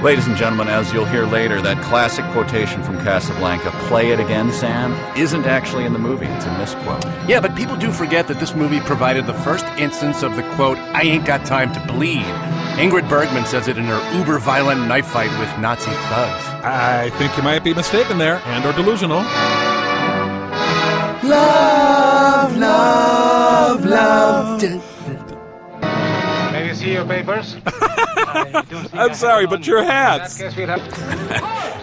Ladies and gentlemen, as you'll hear later, that classic quotation from Casablanca, "Play it again, Sam," isn't actually in the movie. It's a misquote. Yeah, but people do forget that this movie provided the first instance of the quote, "I ain't got time to bleed." Ingrid Bergman says it in her uber-violent knife fight with Nazi thugs. I think you might be mistaken there, or delusional. Love, love, love. May we see your papers? I'm sorry, but your hats.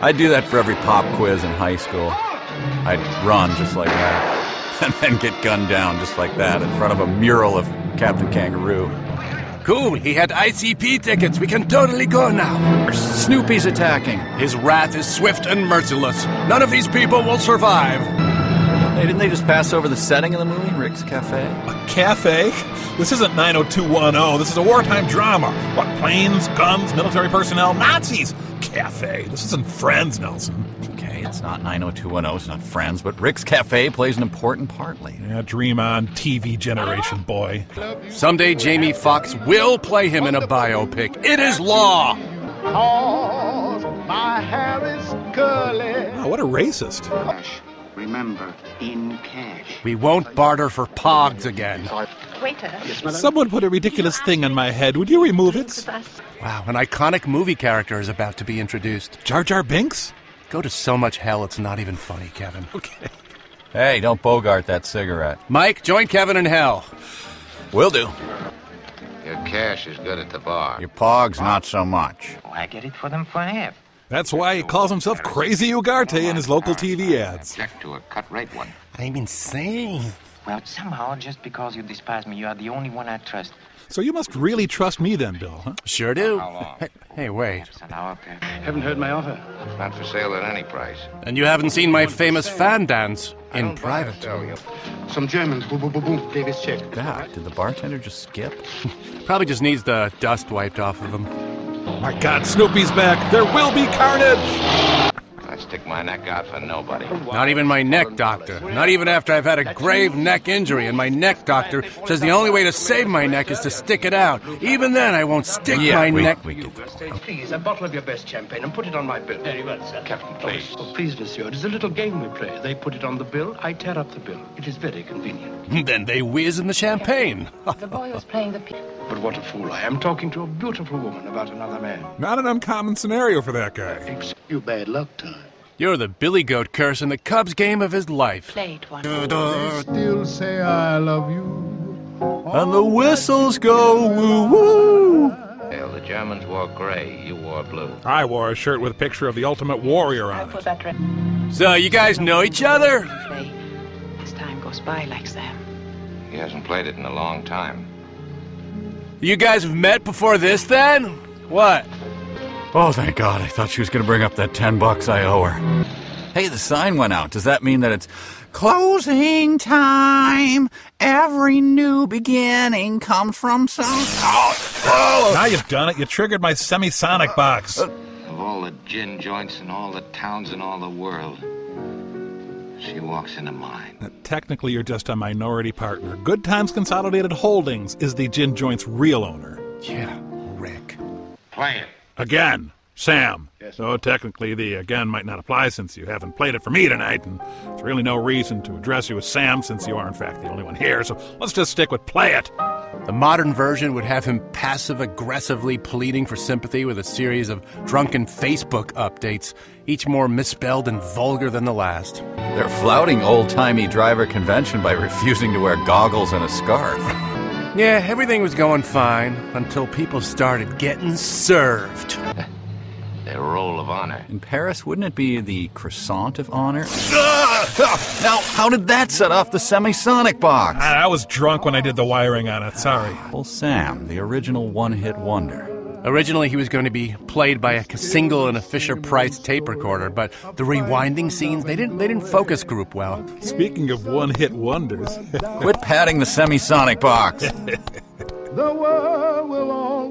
I'd do that for every pop quiz in high school. I'd run just like that, and then get gunned down just like that in front of a mural of Captain Kangaroo. Cool, he had ICP tickets. We can totally go now. Snoopy's attacking. His wrath is swift and merciless. None of these people will survive. Hey, didn't they just pass over the setting of the movie, Rick's Cafe? A cafe? This isn't 90210. This is a wartime drama. What, planes, guns, military personnel, Nazis? Cafe. This isn't Friends, Nelson. Okay, it's not 90210, it's not Friends, but Rick's Cafe plays an important part later. Yeah, dream on, TV generation boy. Someday Jamie Foxx will play him in a biopic. It is law. My hair is curly. Oh, what a racist. Remember, in cash. We won't barter for pogs again. Waiter. Someone put a ridiculous thing on my head. Would you remove it? Wow, an iconic movie character is about to be introduced. Jar Jar Binks? Go to so much hell it's not even funny, Kevin. Okay. Hey, don't bogart that cigarette. Mike, join Kevin in hell. Will do. Your cash is good at the bar. Your pogs, not so much. Oh, I get it for them for half. That's why he calls himself Crazy Ugarte in his local TV ads. Object to a cut-rate one. I'm insane. Well, somehow, just because you despise me, you are the only one I trust. So you must really trust me then, Bill, huh? Sure do. How long? Hey, wait. Haven't heard my offer. It's not for sale at any price. And you haven't seen my famous fan dance in private. Some Germans. Boom, boom, boom, boom. Davis check. God, did the bartender just skip? Probably just needs the dust wiped off of him. My God, Snoopy's back. There will be carnage. I stick my neck out for nobody. Not even my neck doctor. Not even after I've had a grave neck injury, and my neck doctor says the only way to save my neck is to stick it out. Even then, I won't stick my neck. Please, a bottle of your best champagne and put it on my bill. Very well, sir. Captain, please. Oh, please, monsieur. It is a little game we play. They put it on the bill, I tear up the bill. It is very convenient. Then they whiz in the champagne. The boy was playing the piano. But what a fool I am, talking to a beautiful woman about another man. Not an uncommon scenario for that guy. You bad luck time. You're the Billy Goat curse in the Cubs game of his life. Played one. Still say I love you. And the whistles go woo-woo. Hell, the Germans wore gray, you wore blue. I wore a shirt with a picture of the Ultimate Warrior on Put it. that red. So, you guys know each other? Play as time goes by, like Sam. He hasn't played it in a long time. You guys have met before this, then? What? Oh, thank God. I thought she was going to bring up that $10 I owe her. Hey, the sign went out. Does that mean that it's closing time? Every new beginning comes from some... Now you've done it. You triggered my semisonic box. Of all the gin joints in all the towns in all the world, she walks into mine. Technically, you're just a minority partner. Good Times Consolidated Holdings is the gin joint's real owner. Yeah, Rick. Play it. Again, Sam. So technically the again might not apply since you haven't played it for me tonight, and there's really no reason to address you as Sam since you are in fact the only one here, so let's just stick with play it. The modern version would have him passive-aggressively pleading for sympathy with a series of drunken Facebook updates, each more misspelled and vulgar than the last. They're flouting old-timey driver convention by refusing to wear goggles and a scarf. Yeah, everything was going fine until people started getting served. Their roll of honor. In Paris, wouldn't it be the croissant of honor? Now, how did that set off the semisonic box? I was drunk when I did the wiring on it, sorry. Well, Sam, the original one-hit wonder. Originally, he was going to be played by a single and a Fisher-Price tape recorder, but the rewinding scenes, they didn't focus group well. Speaking of one-hit wonders. Quit patting the semisonic box.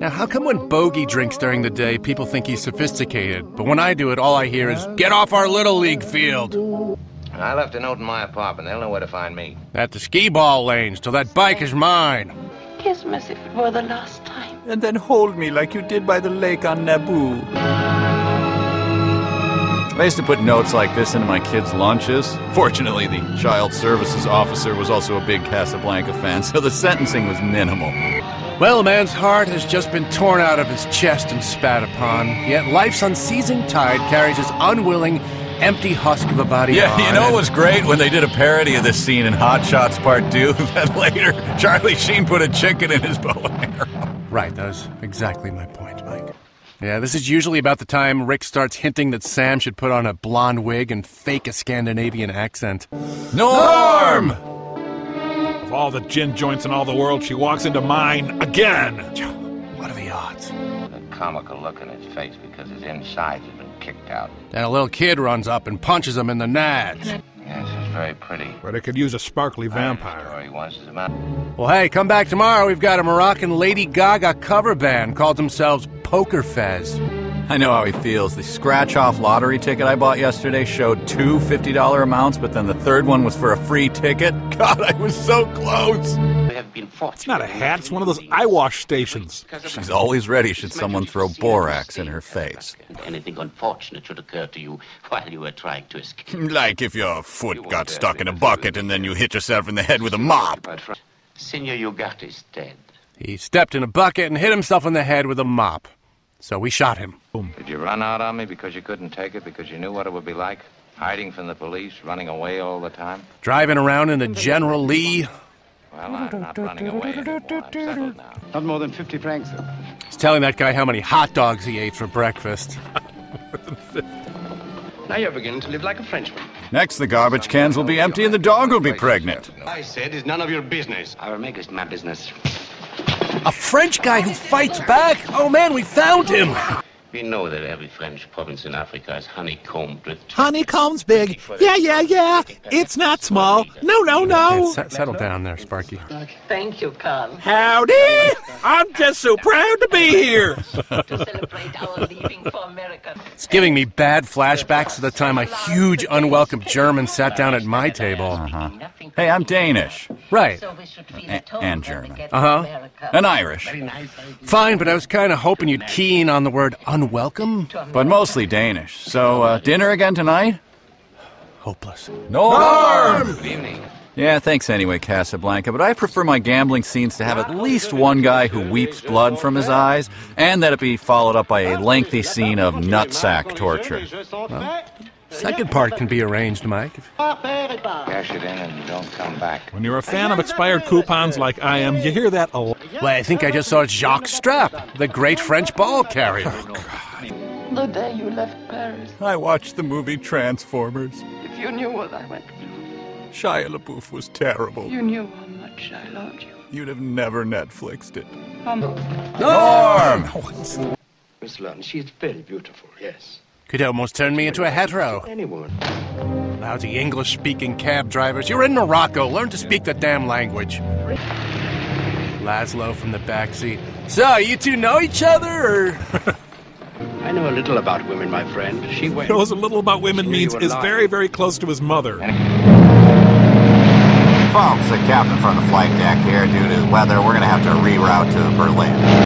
Now, how come when Bogey drinks during the day, people think he's sophisticated, but when I do it, all I hear is, "Get off our Little League field." I left a note in my apartment. They'll know where to find me. At the skee-ball lanes, till that bike is mine. Kiss me as if it were the last time. And then hold me like you did by the lake on Naboo. I used to put notes like this into my kids' lunches. Fortunately, the child services officer was also a big Casablanca fan, so the sentencing was minimal. Well, a man's heart has just been torn out of his chest and spat upon, yet life's unceasing tide carries his unwilling, empty husk of a body on. Yeah, you know what was great? When they did a parody of this scene in Hot Shots Part 2, that later Charlie Sheen put a chicken in his bow and arrow. Right, that was exactly my point, Mike. Yeah, this is usually about the time Rick starts hinting that Sam should put on a blonde wig and fake a Scandinavian accent. Norm! Of all the gin joints in all the world, she walks into mine again. What are the odds? The comical look in his face because his insides have been kicked out. Then a little kid runs up and punches him in the nads. Yes, he's very pretty. But it could use a sparkly vampire. Story once is about. Well, hey, come back tomorrow. We've got a Moroccan Lady Gaga cover band called themselves Poker Fez. I know how he feels. The scratch-off lottery ticket I bought yesterday showed two $50 amounts, but then the third one was for a free ticket. God, I was so close. It's not a hat, it's one of those eye wash stations. She's always ready should someone throw borax in her face. Anything unfortunate should occur to you while you were trying to escape. Like if your foot got stuck in a bucket and then you hit yourself in the head with a mop. Senor Ugarte is dead. He stepped in a bucket and hit himself in the head with a mop. So we shot him. Did you run out on me because you couldn't take it, because you knew what it would be like? Hiding from the police, running away all the time? Driving around in a General Lee. Well, I'm not running away anymore. I'm settled now. Not more than 50 francs, though. He's telling that guy how many hot dogs he ate for breakfast. Now you're beginning to live like a Frenchman. Next, the garbage cans will be empty and the dog will be pregnant. I said it's none of your business. I will make it my business. A French guy who fights back? Oh man, we found him! We know that every French province in Africa is honeycombed with... Honeycomb's big. Yeah. It's not small. No. Settle down there, Sparky. Thank you, Carl. Howdy! I'm just so proud to be here. To celebrate our leaving for America. It's giving me bad flashbacks to the time a huge, unwelcome German sat down at my table. Hey, I'm Danish. Right. So we should feel And German. And Irish. Fine, but I was kind of hoping you'd key in on the word unwelcome. But mostly Danish. So, dinner again tonight? Hopeless. Norm! Good evening. Yeah, thanks anyway, Casablanca, but I prefer my gambling scenes to have at least one guy who weeps blood from his eyes, and that it be followed up by a lengthy scene of nutsack torture. Well, second part can be arranged, Mike. Cash it in and don't come back. When you're a fan of expired coupons like I am, you hear that a lot. Well, I think I just saw Jacques Strapp, the great French ball carrier. The day you left Paris, I watched the movie Transformers. if you knew what I went through, Shia LaBeouf was terrible. you knew how much I loved you. You'd have never Netflixed it. Norm! Miss Lund, she's very beautiful, yes. Could almost turn me into a hetero. Any woman. Lousy English-speaking cab drivers. You're in Morocco. Learn to speak the damn language. Laszlo from the backseat. So, you two know each other, or...? I know a little about women, my friend. She went. Knows a little about women means is very, very close to his mother. Folks, the captain from the flight deck here. Due to weather, we're going to have to reroute to Berlin.